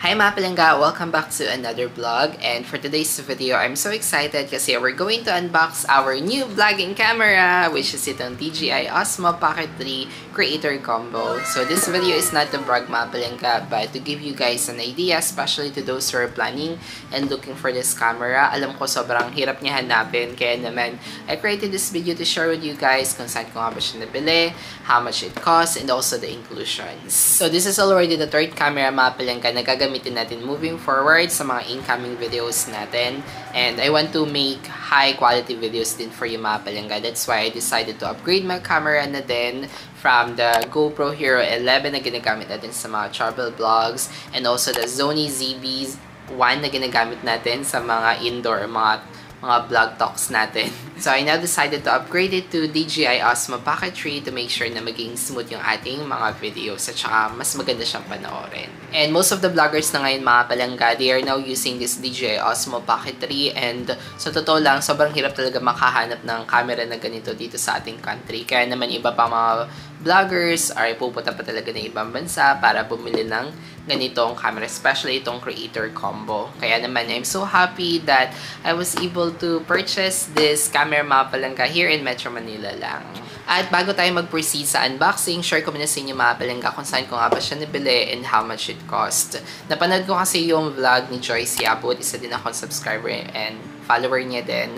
Hi mga palangga! Welcome back to another vlog, and for today's video, I'm so excited kasi we're going to unbox our new vlogging camera, which is itong DJI Osmo Pocket 3 Creator Combo. So this video is not to brag mga palangga, but to give you guys an idea, especially to those who are planning and looking for this camera. Alam ko sobrang hirap niya hanapin, kaya naman I created this video to share with you guys kung saan ko nga ba siya nabili, how much it costs, and also the inclusions. So this is already the third camera mga palangga na gagamitin natin moving forward sa mga incoming videos natin. And I want to make high quality videos din for you mga palangga. That's why I decided to upgrade my camera na din from the GoPro Hero 11 na ginagamit natin sa mga travel vlogs, and also the Sony ZV-1 na ginagamit natin sa mga indoor, mga vlog talks natin. So I now decided to upgrade it to DJI Osmo Pocket 3 to make sure na maging smooth yung ating mga videos at saka mas maganda siyang panoorin. And most of the vloggers na ngayon mga palangga, they are now using this DJI Osmo Pocket 3, and sa totoo lang, sobrang hirap talaga makahanap ng camera na ganito dito sa ating country. Kaya naman iba pa mga vloggers ay pupunta pa talaga ng ibang bansa para bumili ng ganitong camera, especially itong Creator Combo. Kaya naman, I'm so happy that I was able to purchase this camera mga palangga here in Metro Manila lang. At bago tayo mag-proceed sa unboxing, share ko muna sa inyo mga palangga kung saan ko nga ba siya nabili and how much it cost. Napanood ko kasi yung vlog ni Joyce Yabut, isa din akong subscriber and follower niya din,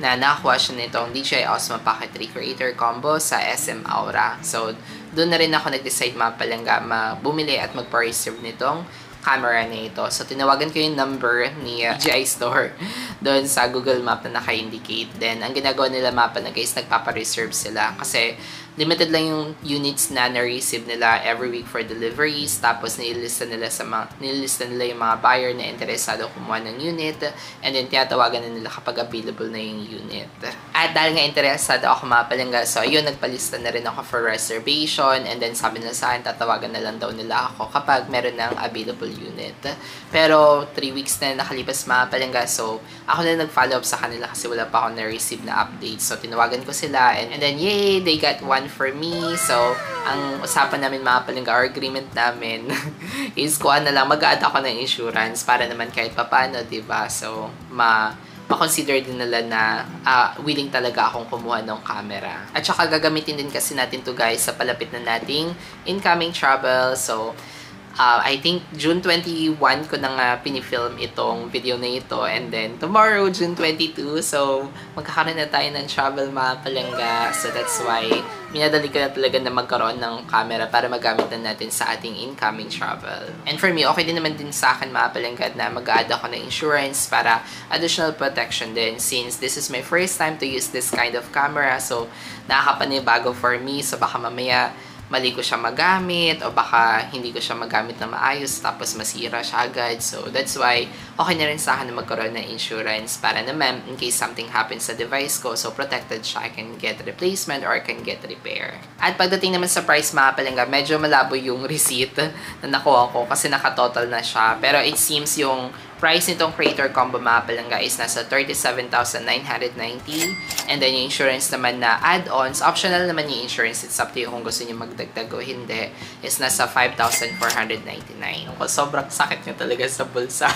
na nakakuha siya nitong DJI Osmo Pocket 3 Creator Combo sa SM Aura. So, doon na rin ako nag-decide mga palangga bumili at magpa-reserve nitong camera na ito. So, tinawagan ko yung number ni DJI Store doon sa Google Map na naka-indicate. Then, ang ginagawa nila mga palangga guys, nagpapa-reserve sila kasi limited lang yung units na na-receive nila every week for deliveries. Tapos, nililista nila yung mga buyer na interesado kumuha ng unit. And then, tiyatawagan na nila kapag available na yung unit. At dahil nga interesado ako mga palangga, so ayun, nagpalista na rin ako for reservation. And then, sabi nila sa akin, tatawagan na lang daw nila ako kapag meron ng available unit. Pero, 3 weeks na nakalipas mga palangga. So, ako na nag-follow up sa kanila kasi wala pa ako na-receive na update. So, tinawagan ko sila. And then, yay! They got one for me. So, ang usapan namin mga palangga, or agreement namin is kuha na lang, mag-add ako ng insurance para naman kahit papano, diba? So, ma-consider din nila na willing talaga akong kumuha ng camera. At saka gagamitin din kasi natin to guys sa palapit na nating incoming travel. So, I think June 21 ko na nga pinifilm itong video na ito, and then tomorrow, June 22, so magkakaroon na tayo ng travel mga palangga. So that's why minadali ko na talaga na magkaroon ng camera para magamit na natin sa ating incoming travel. And for me, okay din naman din sa akin mga palangga na mag-add ako ng insurance para additional protection din, since this is my first time to use this kind of camera. So nakakapanibago for me, so baka mamaya mali ko siya magamit o baka hindi ko siya magamit na maayos tapos masira siya agad. So, that's why okay na rin sa akin na magkaroon ng insurance para naman in case something happens sa device ko, so protected siya. I can get replacement or I can get repair. At pagdating naman sa price mga palangga, medyo malabo yung receipt na nakuha ko kasi nakatotal na siya. Pero it seems yung price nitong Creator Combo mga palangga is nasa 37,990. And then yung insurance naman na add-ons, optional naman yung insurance. It's up to you kung gusto niyo magdagdag o hindi. Is nasa 5,499. Sobrang sakit niya talaga sa bulsa.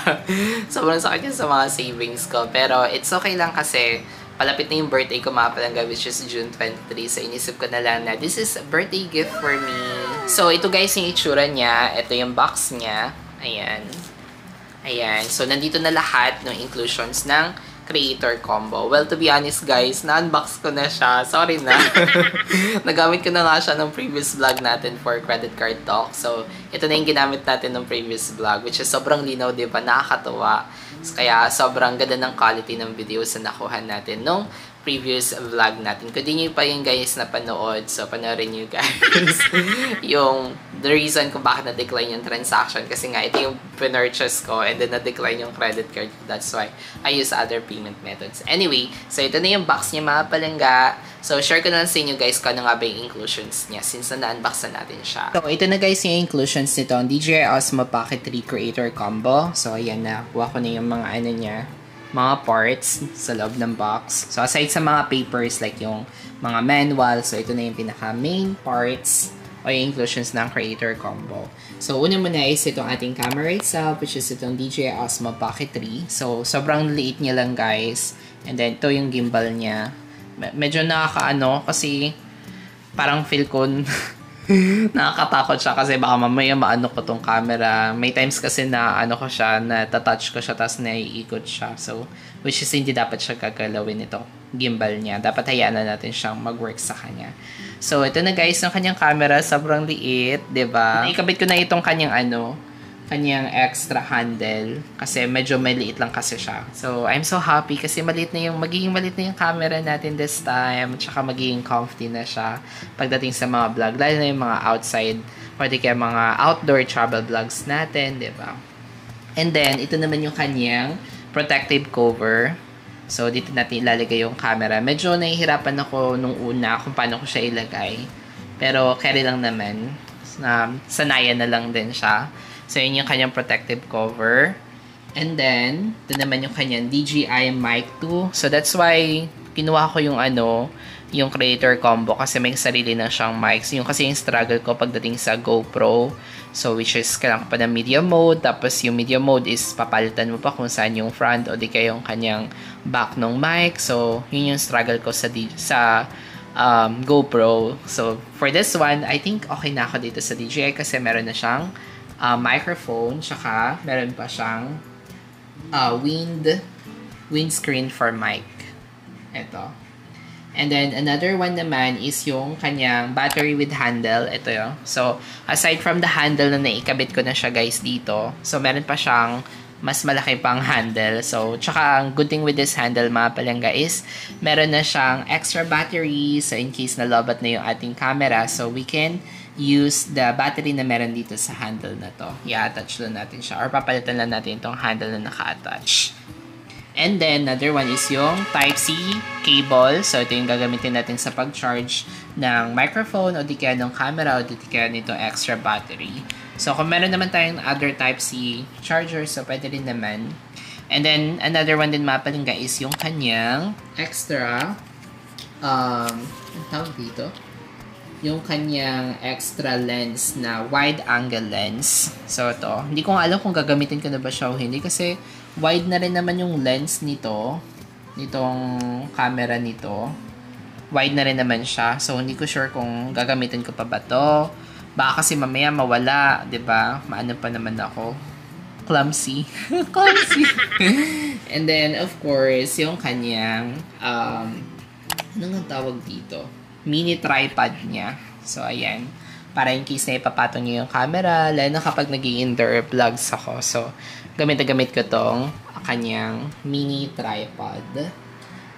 Sobrang sakit niya sa mga savings ko. Pero it's okay lang kasi palapit na yung birthday ko mga palangga, which is June 23. So inisip ko na lang na this is a birthday gift for me. So ito guys yung itsura niya. Ito yung box niya. Ayan. Ayan. So, nandito na lahat ng inclusions ng Creator Combo. Well, to be honest guys, na-unbox ko na siya. Sorry na. Nagamit ko na nga siya ng previous vlog natin for credit card talk. So, ito na yung ginamit natin ng previous vlog, which is sobrang linaw, diba? Nakakatuwa. Kaya, sobrang ganda ng quality ng videos na nakuha natin nung previous vlog natin. Kung di nyo pa yung guys na panood, so panoorin nyo guys yung the reason kung bakit na-decline yung transaction, kasi nga ito yung pinurchase ko and then na-decline yung credit card. That's why I use other payment methods. Anyway, so ito na yung box niya mga palangga. So share ko na lang sa inyo guys kung ano nga ba yung inclusions niya since na-unbox na natin siya. So ito na guys yung inclusions nito, ang DJI Osmo Pocket 3 Creator Combo. So ayan na, kuha ko na yung mga ano niya, mga parts sa loob ng box. So, aside sa mga papers like yung mga manual, so ito na yung pinaka-main parts o yung inclusions ng Creator Combo. So, una muna is itong ating camera itself, which is itong DJI Osmo Pocket 3. So, sobrang liit niya lang, guys. And then, ito yung gimbal niya. Medyo nakakaano kasi parang feel ko nakakatakot siya kasi baka mamaya maano ko tong camera. May times kasi na ano ko siya, na touch ko siya tapos naiikot siya. So, which is hindi dapat siya gagalawin ito gimbal niya. Dapat hayaan na natin siyang mag-work sa kanya. So, ito na guys, yung kanyang camera, sobrang liit, 'di ba? Ikabit ko na itong kanyang kanyang extra handle kasi medyo maliit lang kasi siya. So, I'm so happy kasi magiging maliit na yung camera natin this time. Tsaka magiging comfy na siya pagdating sa mga vlog. Lalo na yung mga outside or di kaya mga outdoor travel vlogs natin, di ba? And then, ito naman yung kanyang protective cover. So, dito natin ilalagay yung camera. Medyo nahihirapan ako nung una kung paano ko siya ilagay. Pero, carry lang naman. Sanayan na lang din siya. So, yun yung kanyang protective cover. And then, ito naman yung kanyang DJI Mic 2. So, that's why, kinuha ko yung yung Creator Combo kasi may sarili na siyang mics. Yung kasi yung struggle ko pagdating sa GoPro. So, which is, kailangan pa ng media mode. Tapos, yung media mode is papalitan mo pa kung saan yung front o di kaya yung kanyang back ng mic. So, yun yung struggle ko sa GoPro. So, for this one, I think okay na ako dito sa DJI kasi meron na siyang microphone, tsaka meron pa siyang windscreen for mic. Ito. And then, another one naman is yung kanyang battery with handle. Ito yun. So, aside from the handle na naikabit ko na siya guys dito, so meron pa siyang mas malaki pang handle. So, tsaka ang good thing with this handle mga palangga is meron na siyang extra battery. So, in case na lobat na yung ating camera, so we can use the battery na meron dito sa handle na to. I-attach lang natin siya or papalitan lang natin itong handle na naka-attach. And then, another one is yung Type-C cable. So, ito yung gagamitin natin sa pag-charge ng microphone o di kaya ng camera o di kaya nitong extra battery. So, kung meron naman tayong other Type-C charger, so pwede rin naman. And then, another one din mapalingga is yung kanyang extra, ang tawag dito? Yung kanyang extra lens na wide angle lens. So, ito. Hindi ko alam kung gagamitin ko na ba siya o hindi kasi wide na rin naman yung lens nito. Nitong camera nito. Wide na rin naman siya. So, hindi ko sure kung gagamitin ko pa ba to. Baka kasi mamaya mawala, 'di ba? Maano pa naman ako. Clumsy. Clumsy. And then, of course, yung kanyang ano nga tawag dito? Mini tripod niya. So, ayan. Para in case na ipapatong niyo yung camera, lalo na kapag nag-i-indoor vlogs ako. So, gamit na gamit ko tong kanyang mini tripod.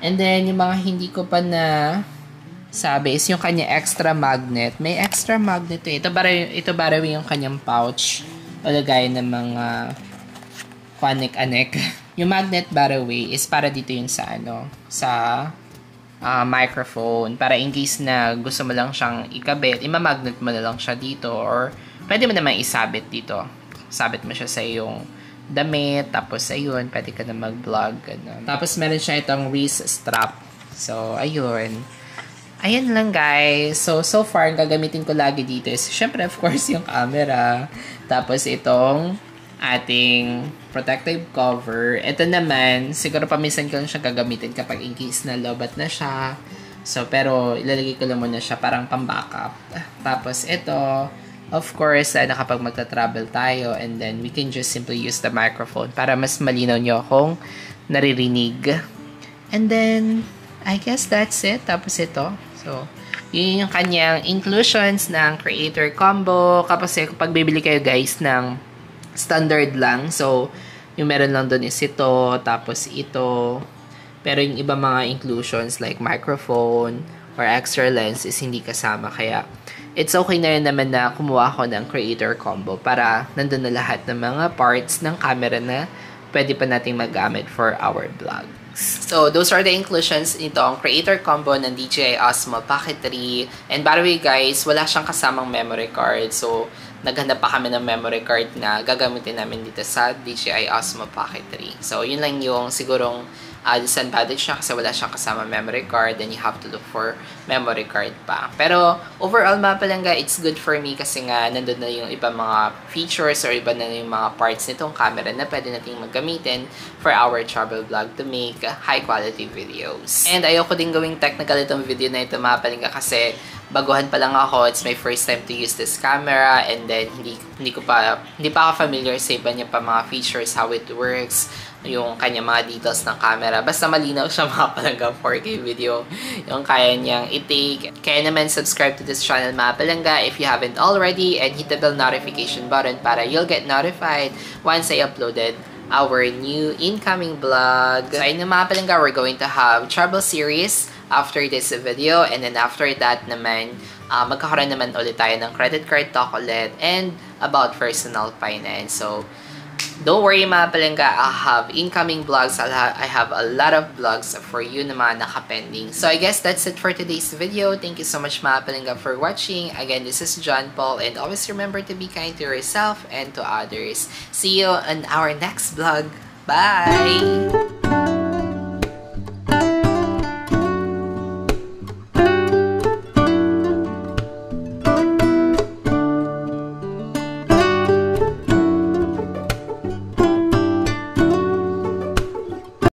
And then, yung mga hindi ko pa na sabi is yung kanya extra magnet. May extra magnet eh. Ito barawi yung kanyang pouch. O lagay ng mga kwanek-anek. Yung magnet barawi is para dito yun sa sa microphone. Para in case na gusto mo lang siyang ikabit, imamagnet mo na lang siya dito or pwede mo naman isabit dito. Sabit mo siya sa iyong damit, tapos ayun, pwede ka na mag-vlog. Ganun. Tapos meron siya itong wrist strap. So, ayun. Ayan lang guys. So far, ang gagamitin ko lagi dito is, syempre, of course, yung camera. Tapos itong ating protective cover. Ito naman, siguro paminsan ko lang siya gagamitin kapag in case na lobat na siya. So, pero ilalagay ko lang muna siya parang pang-backup. Tapos ito, of course, kapag magta-travel tayo and then we can just simply use the microphone para mas malinaw nyo akong naririnig. And then, I guess that's it. Tapos ito. So, yun yung kanyang inclusions ng Creator Combo. Kapag bibili kayo guys ng standard lang. So, yung meron lang doon is ito, tapos ito. Pero yung iba mga inclusions like microphone or extra lens is hindi kasama. Kaya, it's okay na rin naman na kumuha ako ng Creator Combo para nandun na lahat ng mga parts ng camera na pwede pa nating magamit for our vlogs. So, those are the inclusions nitong Creator Combo ng DJI Osmo Pocket 3. And by the way guys, wala siyang kasamang memory card. So, naghanap pa kami ng memory card na gagamitin namin dito sa DJI Osmo Pocket 3. So, yun lang yung sigurong disadvantage niya kasi wala siyang kasama memory card, then you have to look for memory card pa. Pero overall mga palangga, it's good for me kasi nga nandun na yung ibang mga features or iba na yung mga parts nitong camera na pwede nating maggamitin for our travel vlog to make high quality videos. And ayoko din gawing technical itong video na ito mga palangga kasi baguhan pa lang ako. It's my first time to use this camera, and then hindi pa ako familiar sa iba niya pa mga features, how it works, yung kanya mga details ng camera. Basta malinaw siya mga palangga, 4K video yung kaya niyang i-take. Kaya naman subscribe to this channel mga palangga if you haven't already, and hit the bell notification button para you'll get notified once I uploaded our new incoming vlog. So ayun mga palangga, we're going to have travel series after this video, and then after that naman, magkakaroon naman ulit tayo ng credit card talk ulit and about personal finance. So, don't worry mga palangga, I'll have incoming vlogs. I have a lot of vlogs for you na mga nakapending. So, I guess that's it for today's video. Thank you so much mga palangga for watching. Again, this is John Paul, and always remember to be kind to yourself and to others. See you in our next vlog. Bye!